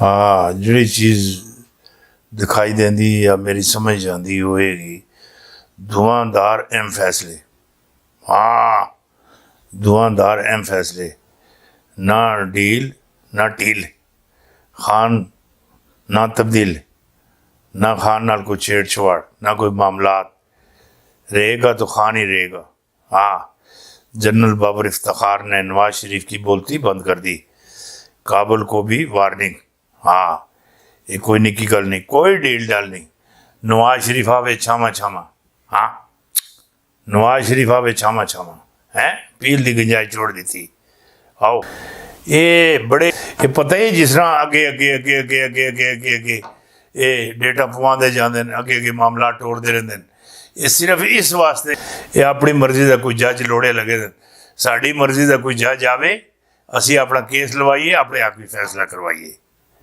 हाँ जी चीज़ दिखाई देंदी या मेरी समझ आती होएगी धुआंधार अहम फैसले। हाँ धुआंधार अहम फैसले, ना डील ना टील, खान ना तब्दील, ना खान नाल कोई छेड़छाड़ ना कोई मामलात, रहेगा तो खान ही रहेगा। हाँ जनरल बाबर इफ्तार ने नवाज शरीफ की बोलती बंद कर दी, काबुल को भी वार्निंग। हाँ ये कोई निकी गल नहीं, कोई डील डाल नहीं। नवाज शरीफ आवे छामा छामा, हाँ नवाज शरीफ आवे छामा छामा है, पील की गुंजाइश छोड़ दी थी। आओ ये बड़े ये पता ही जिस तरह अगे अगे अगे अगे अगे अगे अगे अगे ये डेटा पवाते जाते हैं, अगे अगे मामला टोरते रहते हैं। ये सिर्फ इस वास्ते ये अपनी मर्जी का कोई जज लोड़े लगे थे, साड़ी मर्जी का कोई जज आवे, असी अपना केस लवाइए, अपने आप ही फैसला करवाइए।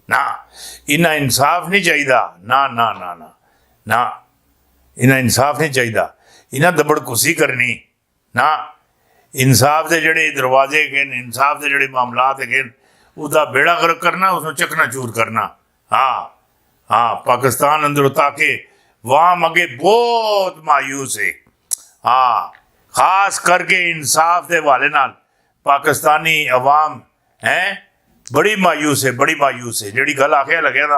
ना इन्ना इंसाफ नहीं चाहिए, ना ना ना ना ना इन्ना इंसाफ नहीं चाहिए, इन्ना दबड़ कुसी करनी ना। इंसाफ के जोड़े दरवाजे है, इंसाफ के जोड़े मामलात है, उसका बेड़ा गर्क करना, उसको चकना चूर करना। हाँ हाँ पाकिस्तान अंदरों ताके वहाँ अगे बहुत मायूस है। हाँ खास करके इंसाफ के हवाले नाल पाकिस्तानी अवाम है बड़ी मायूस है, बड़ी मायूस है। जी गल आखिया लगे ना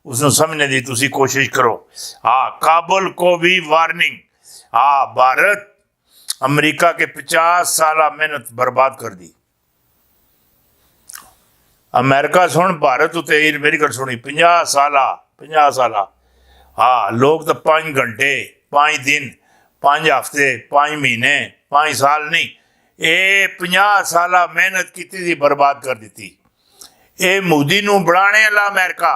उसको समझने की तुसी कोशिश करो। हाँ काबुल को भी वार्निंग। हाँ भारत अमेरिका के 50 साल मेहनत बर्बाद कर दी। अमेरिका सुन भारत उत्ते मेरी गल सुनी 50 साल। हाँ लोग तो 5 घंटे 5 दिन 5 हफ्ते 5 महीने 5 साल नहीं, ये 50 साल मेहनत की थी बर्बाद कर दी। ये मोदी नूं बनाने वाला अमेरिका,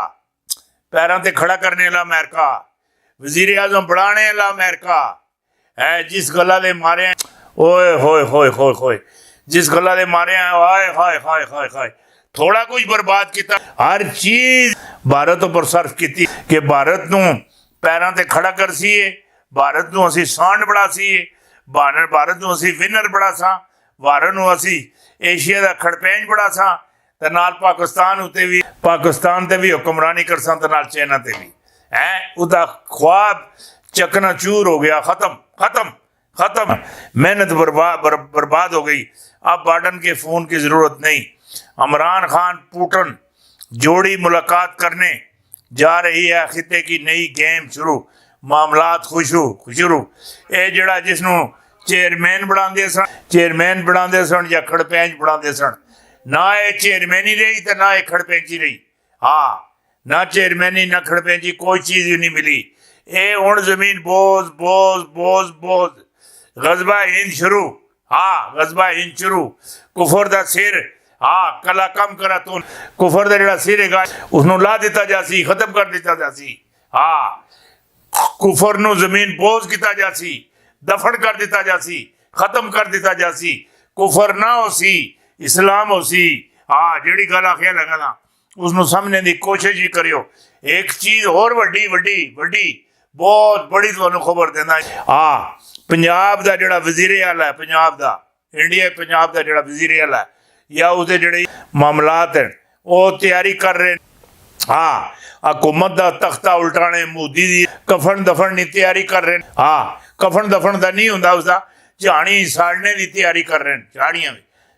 पैरों ते खड़ा करने वाला अमेरिका, वजीर आजम बनाने वाला अमेरिका है, जिस गला दे मारे ओए होए होए होए होए, जिस गला दे मारे हाय हाय हाय हाय हाय, थोड़ा कुछ बर्बाद किया, हर चीज भारत पर सर्फ की कि भारत नूं पैरों ते खड़ा कर सीए, भारत नूं असी सांड बड़ा सीए, भारत नूं असी विनर बड़ा सा, भारत नूं असी एशिया का खड़पेंच बड़ा सा, ते नाल पाकिस्तान उत्ते भी पाकिस्तान ते भी हुक्मरानी कर सा, ते नाल चाइना ते भी है। उसका ख्वाब चकना चूर हो गया, खत्म खत्म खत्म, मेहनत बर्बाद हो गई। अब बाइडन के फ़ोन की ज़रूरत नहीं। इमरान खान पुतिन जोड़ी मुलाकात करने जा रही है, खिते की नई गेम शुरू, मामलात खुशरू। ये जड़ा जिसनों चेयरमैन बनाते सन या खड़पेंच बनाते सन, ना ये चेयरमैनी रही तो ना ये खड़पेंची रही। हाँ ना चेयरमैनी ना खड़पेंची, कोई चीज़ ही नहीं मिली। ये हुण जमीन बोझ बोझ बोझ बोझ, गजबा हिंद शुरू। हाँ गजबा हिंद शुरू, कुफर दा सिर हाँ कला कम करा तो कुफर दा जिहड़ा सिर है उसनों ला दिता जासी, खत्म कर दिता जासी। हाँ कुफर नूं जमीन बोझ किया जासी, दफन कर दिता जासी, खत्म कर दिता जासी। कुफर ना हो सी इस्लाम हो सी। हाँ जिहड़ी गल आखिया लगा ना उसनों समझने की कोशिश ही करियो। एक चीज़ होर वड्डी वड्डी वड्डी बहुत बड़ी तुहानूं खबर देना। हाँ पंजाब का जिहड़ा वजीर आला है, पंजाब का इंडिया पंजाब का जिहड़ा वजीर आला है या उसके जिहड़े मामलात हैं वो तैयारी कर रहे हैं। हाँ हुकूमत का तख्ता उल्टाने मोदी की कफन दफन की तैयारी कर रहे हैं। हाँ कफन दफन का नहीं होंदा, उसका झाड़ी साड़ने की तैयारी कर रहे हैं,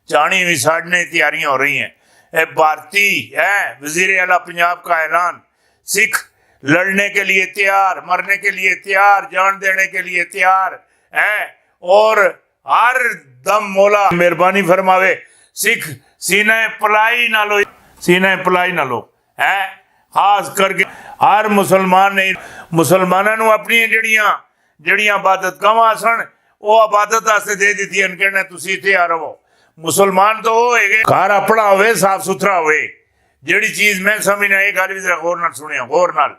झाड़ी भी साड़ने की तैयारियां हो रही हैं। भारतीय है वजीर आला पंजाब का ऐलान, सिख लड़ने के लिए तैयार, मरने के लिए तैयार, जान देने के लिए तैयार है, और हर दम मौला मेहरबानी फरमावे, सिख सीने पलाई ना लो, सीने पलाई ना लो है। खास करके हर मुसलमान ने मुसलमानों अपनी जड़ियां इबादत गावां सन वो इबादत वास्ते दे दी, कहना तुसीं इत्थे आ रहो। मुसलमान तो वो है घर अपना होवे, साफ सुथरा होवे। जिहड़ी चीज़ मैं समझना ये गल भी जरा गौर नाल सुनिया, गौर नाल,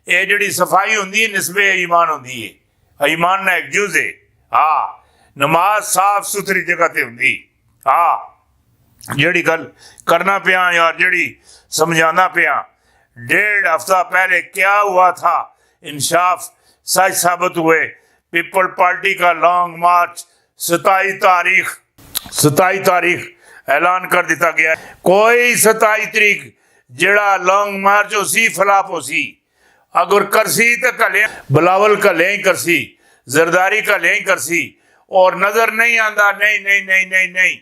ये जिहड़ी सफाई होंदी है निस्बे ईमान होंदी है, ईमान ना एक जुज़ है। हाँ नमाज साफ सुथरी जगह ते होंदी। हाँ जिहड़ी गल करना पिया यार, जिहड़ी समझाना पिया, 1.5 हफ्ता पहले क्या हुआ था, इंसाफ सच साबित हुए। पीपल पार्टी का लॉन्ग मार्च 27 तारीख ऐलान कर दिया गया। कोई 27 तारीख ਜਿਹੜਾ ਲੌਂਗ ਮਾਰਚ ਹੋ ਸੀ ਫਲਾਪ ਹੋ ਸੀ ਅਗਰ ਕਰਸੀ ਤਾਂ ਘਲਿਆ ਬਲਾਵਲ ਘਲਿਆ ਹੀ ਕਰਸੀ ਜ਼ਰਦਾਰੀ ਘਲਿਆ ਹੀ ਕਰਸੀ ਔਰ ਨਜ਼ਰ ਨਹੀਂ ਆਂਦਾ ਨਹੀਂ ਨਹੀਂ ਨਹੀਂ ਨਹੀਂ ਨਹੀਂ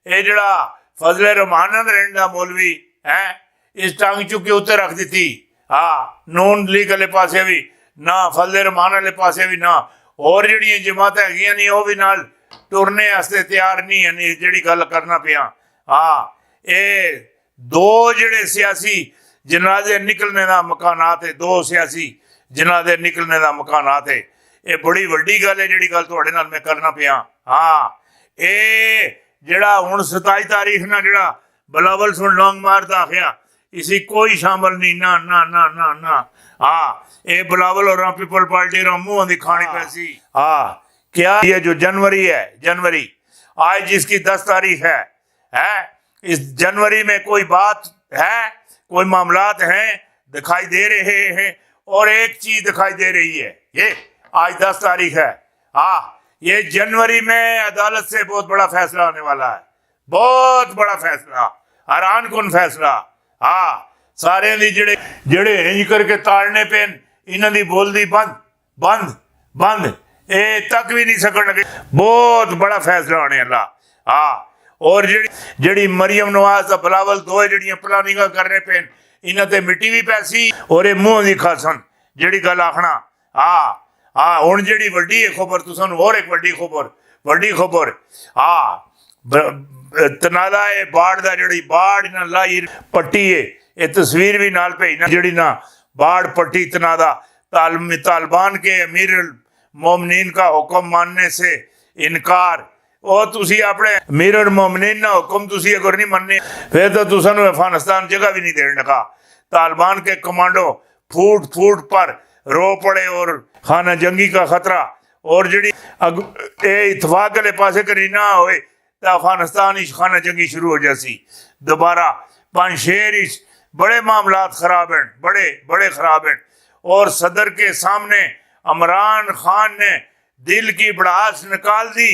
ਇਹ ਜਿਹੜਾ ਫਜ਼ਲੇ ਰਹਿਮਾਨ ਰਹਿੰਦਾ ਮੌਲਵੀ ਹੈ ਇਸ ਟੰਗ ਚੁੱਕ ਕੇ ਉੱਤੇ ਰੱਖ ਦਿੱਤੀ ਹਾਂ ਨੂਨ ਲੀਗ ਵਾਲੇ ਪਾਸੇ ਵੀ ਨਾ ਫਜ਼ਲੇ ਰਹਿਮਾਨ ਵਾਲੇ ਪਾਸੇ ਵੀ ਨਾ ਹੋਰ ਜਿਹੜੀਆਂ ਜਮਾਤਾਂ ਹੈਗੀਆਂ ਨੇ ਉਹ ਵੀ ਨਾਲ ਟੁਰਨੇ ਵਾਸਤੇ ਤਿਆਰ ਨਹੀਂ ਹਨ ਜਿਹੜੀ ਗੱਲ ਕਰਨਾ ਪਿਆ ਹਾਂ ਇਹ ਦੋ ਜਿਹੜੇ ਸਿਆਸੀ ਜਿਨ੍ਹਾਂ ਦੇ ਨਿਕਲਣੇ ਦਾ ਮਕਾਨਾਤ ਹੈ ਦੋ ਸਿਆਸੀ ਜਿਨ੍ਹਾਂ ਦੇ ਨਿਕਲਣੇ ਦਾ ਮਕਾਨਾਤ ਹੈ ਇਹ ਬੜੀ ਵੱਡੀ ਗੱਲ ਹੈ ਜਿਹੜੀ ਗੱਲ ਤੁਹਾਡੇ ਨਾਲ ਮੈਂ ਕਰਨਾ ਪਿਆ ਹਾਂ ਇਹ ਜਿਹੜਾ ਹੁਣ 27 ਤਾਰੀਖ ਨਾਲ ਜਿਹੜਾ ਬਲਾਵਲ ਸੁਣ ਲੌਂਗ ਮਾਰਦਾ ਆਖਿਆ इसी कोई शामिल नहीं ना ना ना ना ना हाँ ये बिलावल और पीपल पार्टी मुंह दिखानी पैसी हाँ क्या ये जो जनवरी है जनवरी आज जिसकी 10 तारीख है इस जनवरी में कोई बात है कोई मामलात हैं दिखाई दे रहे हैं और एक चीज दिखाई दे रही है ये आज 10 तारीख है हाँ ये जनवरी में अदालत से बहुत बड़ा फैसला आने वाला है बहुत बड़ा फैसला हैरान कुन फैसला हाँ सारे दी जेड़े जेड़े इंज करके ताड़ने पेन इन्हां दी बोलदी बंद बंद बंद ए तक भी नहीं सकणगे बहुत बड़ा फैसला होने वाला हाँ और जेड़ी मरियम नवाज दा बिलावल दो जेड़ियां प्लानिंगां करने पेन इन्हां ते मिट्टी भी पैसी और ये मुंह दी खासन जेड़ी गल आखना हाँ हाँ हुण जेड़ी वड्डी है खबर तुसां नूं होर एक वड्डी खबर हाँ तनाला है बाढ़ का जी बाढ़ ना लाई पट्टी है ये तस्वीर भी नाल भेजना जी ना बाढ़ पट्टी तनादा तालिबान के अमीर मोमिनीन का हुक्म मानने से इनकार और तुसी अपने अमीर मोमिनीन ना हुक्म तुसी अगर नहीं मनने फिर तो तुसानू अफगानिस्तान जगह भी नहीं देने लगा तालिबान के कमांडो फूट फूट पर रो पड़े और खाना जंगी का खतरा और जी इतफाक वाले पासे करी ना होए अफगानिस्तान खाना जंगी शुरू हो जासी दोबारा पंशेर बड़े मामलात खराब हैं बड़े बड़े खराब हैं और सदर के सामने इमरान खान ने दिल की भड़ास निकाल दी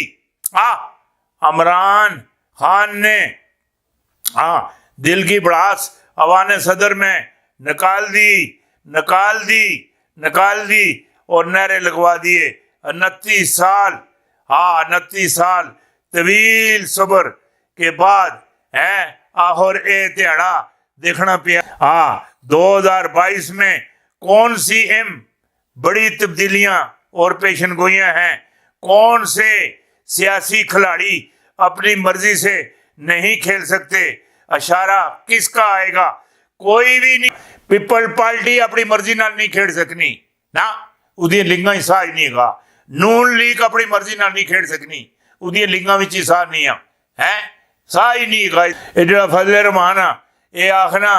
इमरान खान ने दिल की भड़ास अवान सदर में निकाल दी और नारे लगवा दिए 29 साल 29 साल तवील सबर के बाद है आखिर ए दिहाड़ा देखना पिया 2022 में कौन सी बड़ी तब्दीलियां और पेशन गोइयां हैं कौन से सियासी खिलाड़ी अपनी मर्जी से नहीं खेल सकते इशारा किसका आएगा कोई भी नहीं पीपल पार्टी अपनी मर्जी नाल नहीं खेल सकनी ना उदी लिंगा ही साज नहीं है नून लीग अपनी मर्जी नाल नहीं खेल सकनी उदियां लिंगां विच ही साह नहीं है साह ही नहीं है ये जो फजले रहमान आ ये आखना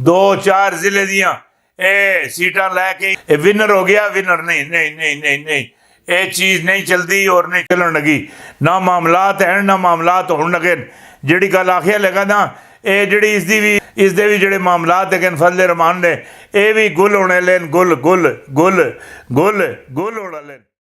2-4 जिले दियां ए सीटां लैके विनर हो गया विनर नहीं नहीं नहीं नहीं नहीं ये चीज़ नहीं चलती और नहीं चलन लगी ना मामलात हैं ना मामलात होने लगे जिहड़ी गल आखिया लगा ना ये जिहड़ी इसदे भी जिहड़े मामलात है फजले रहमान ने ये भी गुल होने लेन गुल गुल गुल गुल गुल होने लेन।